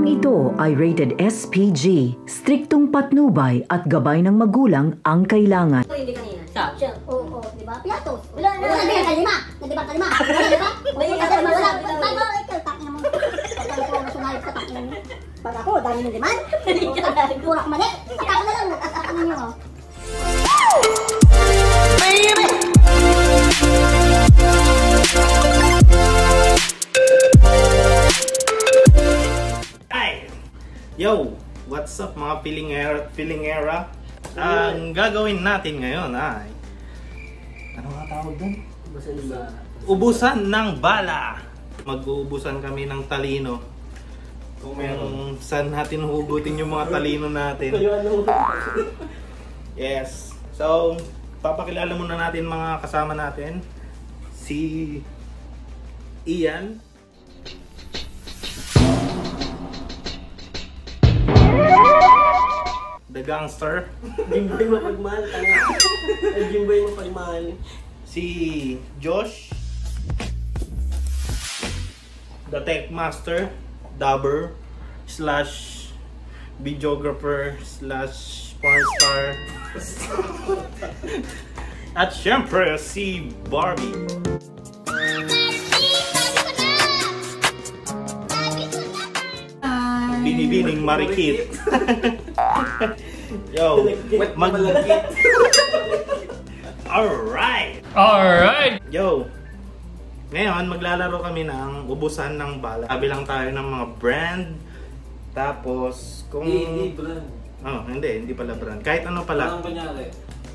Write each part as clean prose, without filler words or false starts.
ito ay rated SPG. Striktong patnubay at gabay ng magulang ang kailangan. Hindi kanina. Siya. Oo, di ba? Piatos. Wala, nagdibang ka lima. Nagdibang ka lima. Wala, di ba? Wala. Bago, ikaw, takin mo. Pagkali ko na sunayot sa takin mo. Pag ako, dami ng liman. Pura ko mali. Saka ko na lang. At ano nyo. Yo! What's up mga pilingera? Ang gagawin natin ngayon ay... Ano nga tawag doon? Ubusan ng bala! Mag-uubusan kami ng talino. Kung merong saan natin hugutin yung mga talino natin. Yes. So, papakilala muna natin mga kasama natin. Si Ian. The Gangster. Jimboy mapagmahal. Jimboy mapagmahal. Si Josh. The Tech Master. Dabber. Slash videographer. Slash porn star. At syempre si Barbie. Binibining marikit. Yo, Alright! Yo, ngayon maglalaro kami ng ubusan ng bala. Sabi lang tayo ng mga brand. Tapos, kung... Hindi brand. Oh, hindi pala brand. Kahit ano pala. Anong kunyari?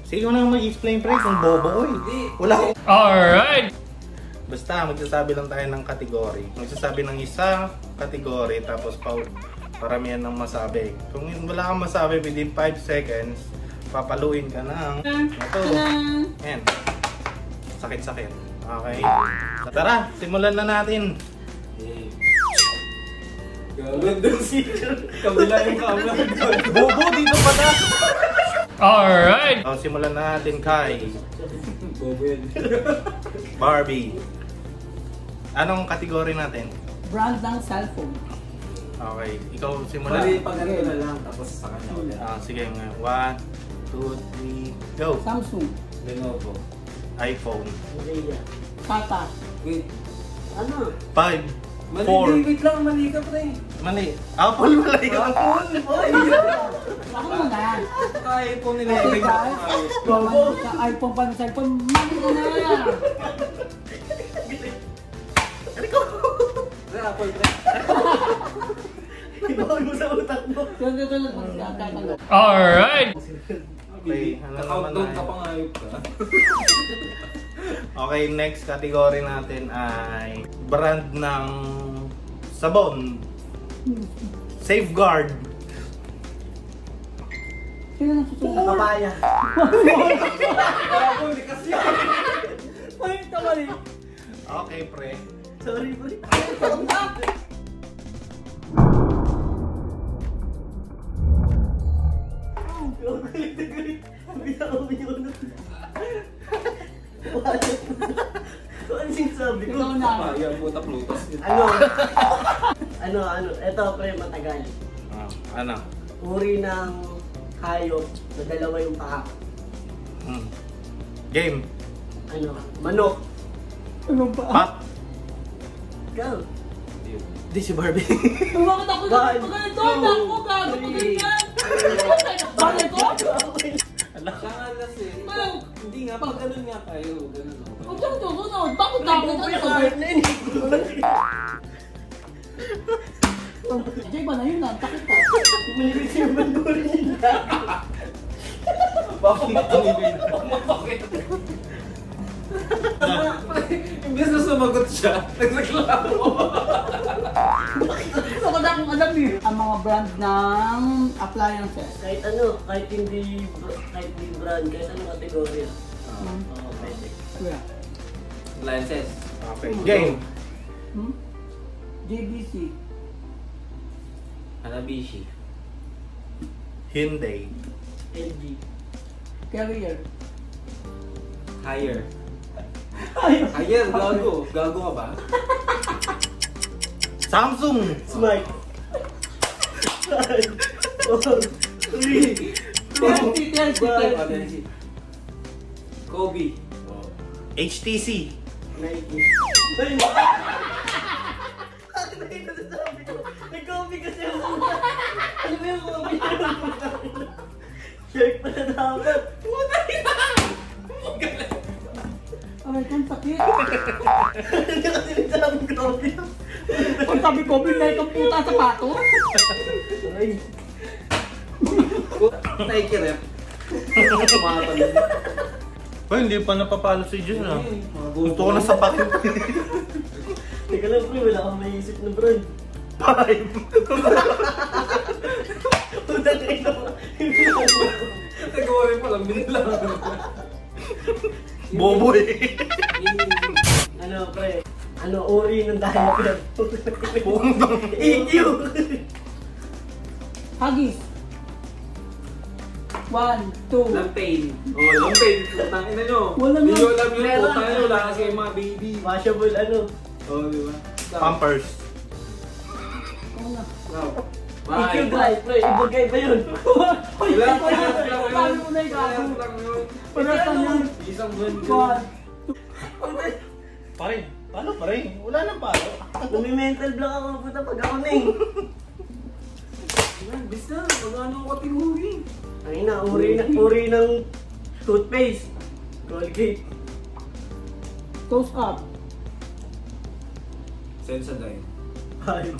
Sige mo na mag-explain pre, kung bobo oy. Wala ko. Alright! Basta, magsasabi lang tayo ng kategory. Magsasabi ng isa kategory, tapos paramihan ng masabi. Kung wala kang masabi within 5 seconds, papaluin ka ng ito. Ayan. Sakit-sakit. Okay. Tara, simulan na natin. Gawin doon si kabila yung camera. Bobo, dito pala. Alright! So, simulan na natin kay Bobo yan. Barbie. Anong kategory natin? Brand ng cellphone. Okay, ikaw simulan. Bali, pag ganito na lang, tapos sa kanya ulit. Sige nga. 1, 2, 3, go! Samsung. Lenovo. iPhone. Tata. Wait. Ano? 5, Mali, 4. wait lang, mali ka pre. Mali. Apple wala yun. Apple, boy! Ako mo na. iPhone nila Kasi yung guys, sa iPhone pa ng cellphone, mali ko na. Pre, Apple pre. Ibawin mo sa utak mo. Tulad magkakagal. Alright! Okay, ano naman Countdown na ka pang ayop ka. Okay, next category natin ay brand ng sabon. Safeguard. Sino nang susunod? Kapaya. Apple, likas yan. Ay, kamali. Okay, pre. Sorry pre. Ano sinasabi ko? Ikaw na. Kapaya, puta plutas. Ano, ito pre matagal. Ano? Uri ng hayop na dalawa yung paa. Game. Ano, manok. Ano ba? Pat. Go. Di si Barbie. Bakit ako One, ganito? two, Ako gago ko three. ganyan. Bakit ko? Siya nga kasi. Hindi nga, pag ganun nga tayo. Ganun o. Huwag siyang susunod. Bakit gago ko Jay ba na yun na? Takot ka. Malinis yung banduri nila. Bakit matumibig? Bakit? Imbes na sumagot siya, nagreklamo. Gusto ko na akong alam eh. Ang mga brand ng appliances. Kahit ano, kahit hindi brand, kahit ano kategorya. Oo, pwede. Kuya. Appliances. Okay. Game. JBC. Hanabishi. Hyundai. LG. Carrier. Higher. Higher, gago. Gago ka ba? Samsung. Smart. Kobe. HTC. Nike. Nag-Kobe kasi ako. Ano ba yung Kobe? Shake pa na dapat. Aray, kung sakit. Hindi kasi nagsabing Kobe. Pag sabi ko, binay kang puta sa pato. Ay. Nike rep. Tumatalo. Ay, hindi pa napapalo si Jun ah. Gusto ko na sa pakin. Teka lang pre, wala kang maisip na brand. 5. Utang ina mo. Nag-worry pa lang, binilang. Boboy. Ano pre? Ano, uri ng diaper. Pungdong. EQ! Hagis. 1, 2. Lampain. Oh, lampain. Tangin na nyo. Wala Hindi nga. nyo alam yun. Meron. Puta nyo, wala kasi yung mga baby. Washable ano? Oh, di ba? Pampers. Oo nga. Wow. EQ Bye. drive pre, ibagay ba yun? Ilan pa yun? Paano mo na yung gago? Ilan lang yun? Panas na yun. Isang buwan yun. 1. Pare, paano pare? Wala nang palo. Numi-mental block ako puta pag ako na eh. Bis na, magano ko katiguri. Ay na, uri ng toothpaste. Colgate. Toes up. Sensodyne. 5,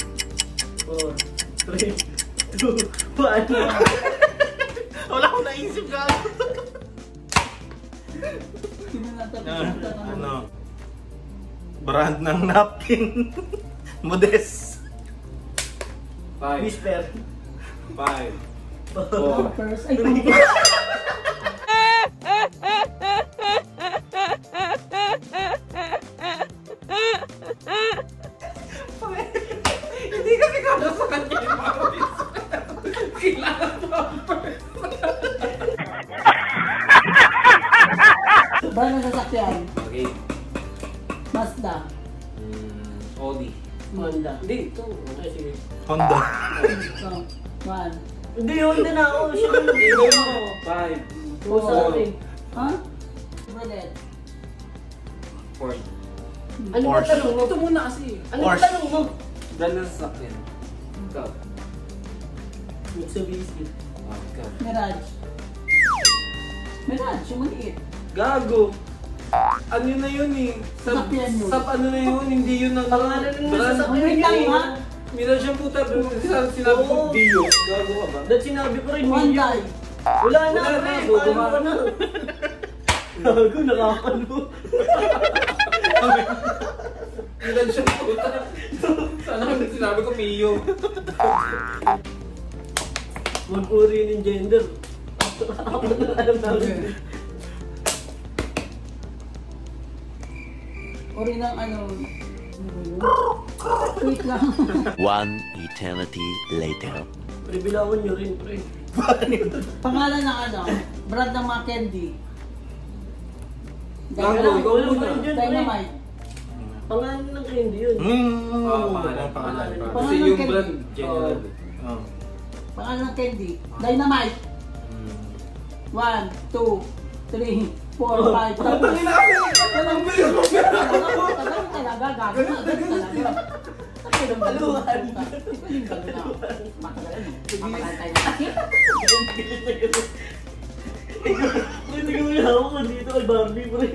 4, 3, 2, 1. Wala akong naisip ka. Sino na Ano? Brand ng napkin. Modest. 5, Whisper. 5, 4, First, ay, Hindi kasi kaya sa kanya yung Pampers. Kailangan Pampers. ba na sasakyan? Okay. Mazda. Audi. Honda. Hindi, ito. Okay, sige. Honda. So, 1. Hindi, Honda na ako. Siya na Ito mag-iba mo. 5, O sa akin. Ha? Bullet. 4. Ano ba Porsche. tanong mo? Ito muna kasi. Ano ba Porsche. tanong mo? Brand ng sasakyan. Ikaw. Mitsubishi. Ikaw. Mirage. Mirage, yung maliit. Gago. Ano na yun eh? Sasakyan yun. Sab ano na yun? Hindi yun ang Pangalan ng brand. sasakyan Wait lang yun. ha. Mirage yung puta. Sinabi ko Oo. Dio. Gago ka ba? Dahil sinabi ko rin, Hyundai. Wala na, Wala pre. na, Paano guma- ka na? Gago, nakakalo. Mirage yung puta. Sana sinabi ko Mio. Mag-uri ng gender. Ako na alam namin. Uri ng ano. Wait lang. One eternity later. Pre, bilawan nyo rin, pre. Pangalan ng ano. Brand ng mga candy. Gago, ikaw muna. Dynamite. Pangalan ng candy yun. Pangalan. Pangalan. Kasi yung brand, general. Oh. Pangalan ng candy. Dynamite. 1, 2, 3, 4, 5. Tangin na kasi! Ang bilis mo! Tagal talaga, gago. Tagal talaga. Paluhan. Matagal tayo na kasi. Hindi ko may hawak ko dito kay Barbie, pre.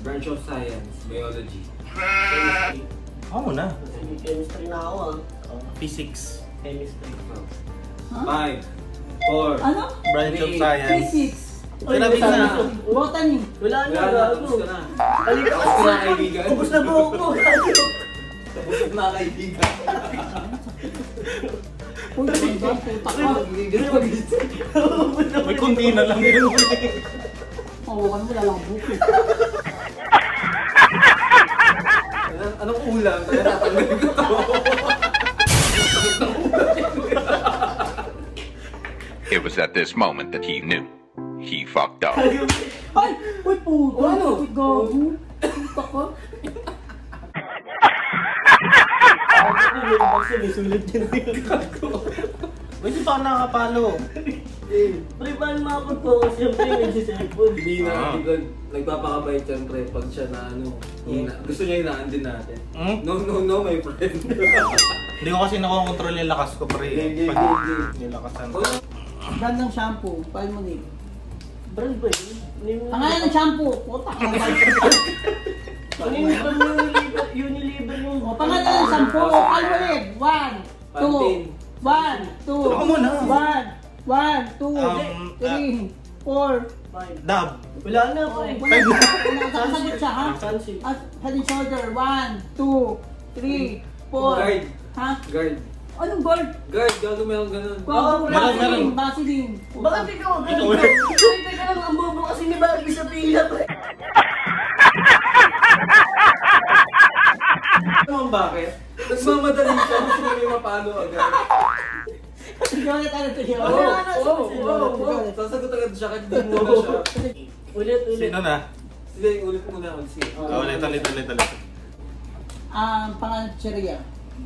Branch of Science, Biology. Chemistry. Ako na. Sige, chemistry na ako ah. Physics. Chemistry. 5, 4, Ano? Branch of Science. Physics. Sinabi Ay, na. Botany. Wala na, Wala na, gago. tapos ka na. Halika Tapos ka na, kaibigan. Ubus na buhok mo, gago. Tapos na, kaibigan. Uy, ganda, puta ka. May kundi na lang yun. Hawakan mo lang buko. Anong ulam? Kaya tatanggalin ko to. It was at this moment that he knew. He fucked up. Ay! Uy, puta. Ano? Uy, gago. Puta ka. May sulit yun. Pwede pa ako nakapalo. Pre, paano makapag-focus yung pre nag-cellphone? Hindi na, nagpapakabait yan pre pag siya na ano, gusto niya hinaan din natin. No, my friend. Hindi ko kasi nakokontrol yung lakas ko, pre. Pag nilakasan ko. Brand ng shampoo, Palmolive. Brand ba yun? Pangalan ng shampoo, puta ka naman. Ano yung brand Unilever yung... O, pangalan ng shampoo, Palmolive. 1, 2, 1, 2, Ako muna. 1, 2, 3, 4. Dab. Wala na ako eh. Wala na, nakasagot siya, ha? Sunsilk. Head and shoulder, 1, 2, 3, 4. Guard. Ha? Guard. Anong guard? Guard, gago meron ganun. Wow, meron. Vaseline. Bakit ikaw? Ikaw Ay, teka lang, ang bobo kasi ni Barbie sa pila pre. Alam mo bakit? Nagmamadali siya, gusto niya may mapalo agad. Jonet, ano to yun? Oo. Sasagot agad siya kahit di muna siya. Ulit. Sino na? Sige, ulit muna. Sige. Ulit. Pangalan Cheria.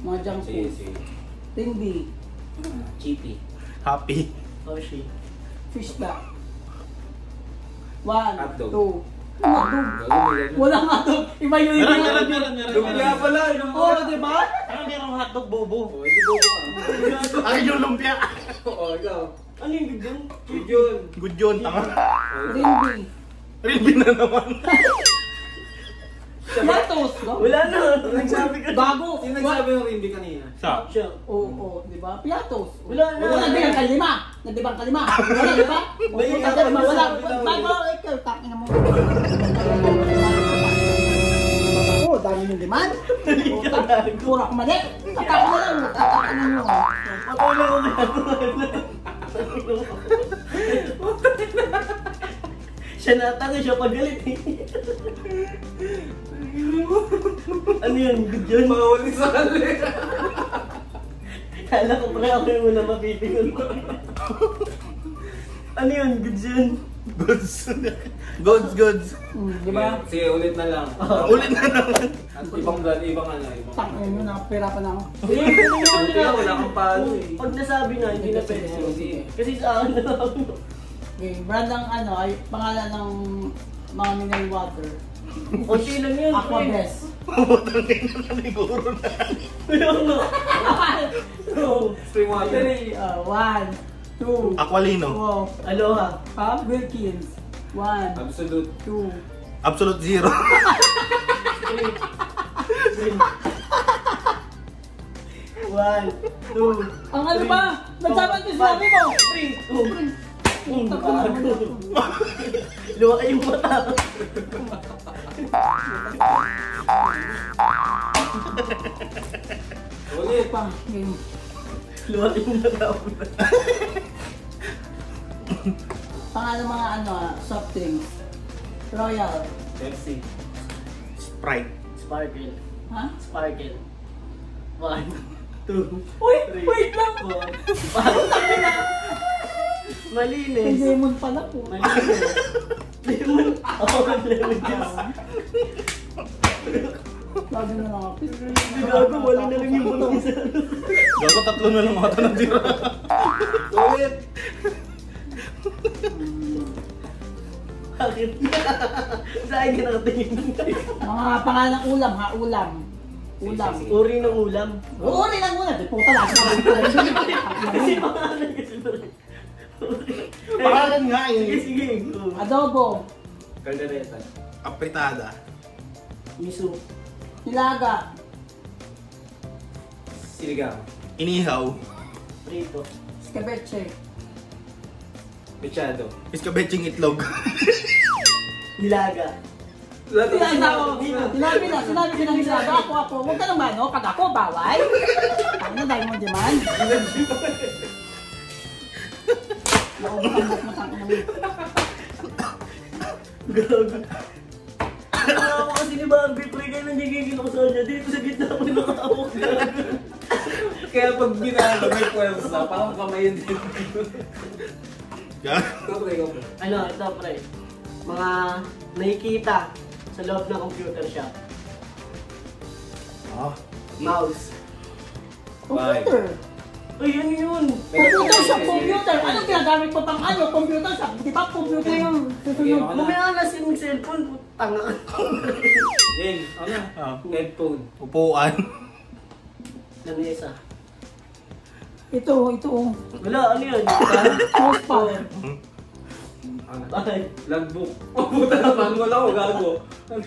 Mga junk food. Sige. Tindi. Chippy. Happy. Oshi. Fish duck. 1, Hotdog. 2. Hotdog. Walang hotdog. Iba yun. Meron. Lumpia pala. Oo, diba? Ano merong hotdog, bobo? Hindi bobo ka. Ay, yung lumpia. Oo, ikaw. Ano yung gagawin? Yun. Good yun, tanga. Rimbi. Rimbi na naman. Piatos. Wala na. Nagsabi ka. Bago. Sino nagsabi ng Rimbi kanina? Sa? Siya. Oo, diba? Piatos. Wala na. Nagdibang kalima. Wala, diba? Wala. Bago, ikaw, takin na mo. Oo, dami yung demand. Pura ko mali. Tatakin na lang. Tatakin na mo. Patay na ako siya natangi, siya pagalit eh. Ano yun? Good yun? Mahuli sa hali. Kala ko pre ako yung una mapipigol. Ano yun? Good yun? Goods. Diba? Sige, ulit na lang. Ulit na naman. At ibang ano. Takin mo, nakapira pa na ako. Wala kang palo eh. Pag nasabi na, hindi na pwede. Kasi sa akin na lang. Okay, brand ng ano, ay pangalan ng mga mineral water. Konti lang yun. Aqua Bless. Naniguro na. Spring water. 1, 2, Aqualino. Aloha. Wilkins. 1, Absolute. 2. Absolute zero. One, two. Ang ano ba? Nagsaban ko sinabi mo! 3, 2. Luwa yung mata. Ulit. Pa, game. Luwa yung mata. Pangalan mga ano, soft drinks. Royal. Pepsi. Sprite. Sparkle. Ha? Sparkle. 1, 2. Uy! Wait lang! Malinis. Lemon pala po. Malinis. Lemon. Ako ang lemon juice. Lagi na lang ako. Gago, wala na lang yung butang isa. Gago, tatlo na lang ata ng tira. Ulit. Bakit? Saan ka nakatingin? Mga pangalan ng ulam, ha? Ulam. Uri ng ulam. Oo, rin ang ulam. Puta lang. Kasi pangalan kasi Pangalan nga Sige, eh. sige. Adobo. Caldereta. Apritada. Miso. Nilaga. Siligang. Inihaw. Prito. Escabeche. Mechado. Iskabetsing itlog. Nilaga. Sinabi na nilaga. Ako. Huwag ka naman, no? Pag ako, bawal. Ano, dahil mo demand? Naubukan mo tangin naman. Gago. Ako kasi ni Barbie, pre, kaya nagigigil ako sa kanya. Dito sa gitna ako nakahawak. Kaya pag ginagawa may pwersa, parang kamay din. Gago. Go. Ano, ito pre. Mga nakikita sa loob ng computer shop. Ah. Mouse. Computer. Ay, ano yun? Computer sa computer. Ano ginagamit mo pang ano? Computer sa... Di ba computer yung susunod? Mamaya na yung cellphone. Tanga ka. Yan, ano na? Headphone. Upuan. Lamesa. Ito. Wala, ano yun? Mousepad. Ano? Ay, Logbook. Oh, puta naman. Wala ko, gago.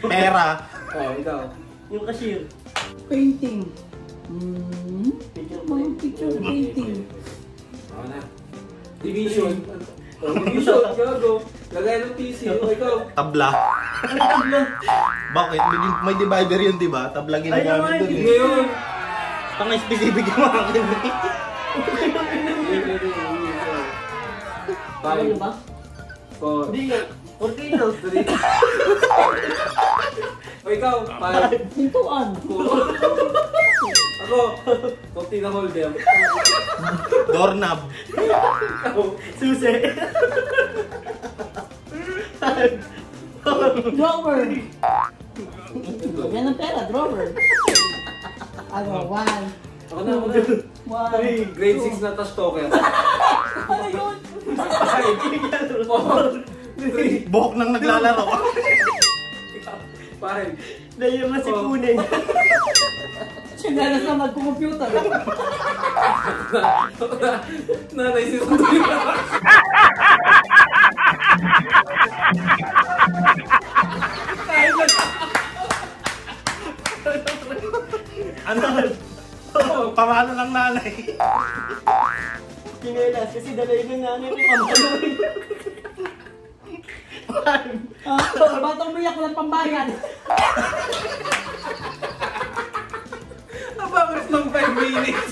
Pera. Oh, ikaw. yung cashier. Painting. Picture Mga picture painting. Ako na. Division. Oh, division, gago. Lagay ng PC. Oh, ikaw. Tabla. Ano tabla? Bakit? May divider yun, di ba? Tabla ginagamit dun eh. Ngayon. Pang-specific yung akin eh. Ano ba? Four. Hindi nga. Okay na. Three. O ikaw, five. Pintuan. Four. Ako, 14 na holder. Doorknob. Ikaw, Susi. Drawer. Yan ang pera, drawer. Ano, one. ako na, ako na. One. Grade 6 na touch talker. Ano yun? Five. Four. Three. Buhok nang naglalaro. Ikaw, five. Dahil yung masipunin. Siya ganas na mag-computer. Nanay si Susi. Ano? Pamalo ng nanay. Chinelas kasi dala yun ng nanay ko pamaloy. Batang biyak ng pambayan. Abangos ng 5 minutes.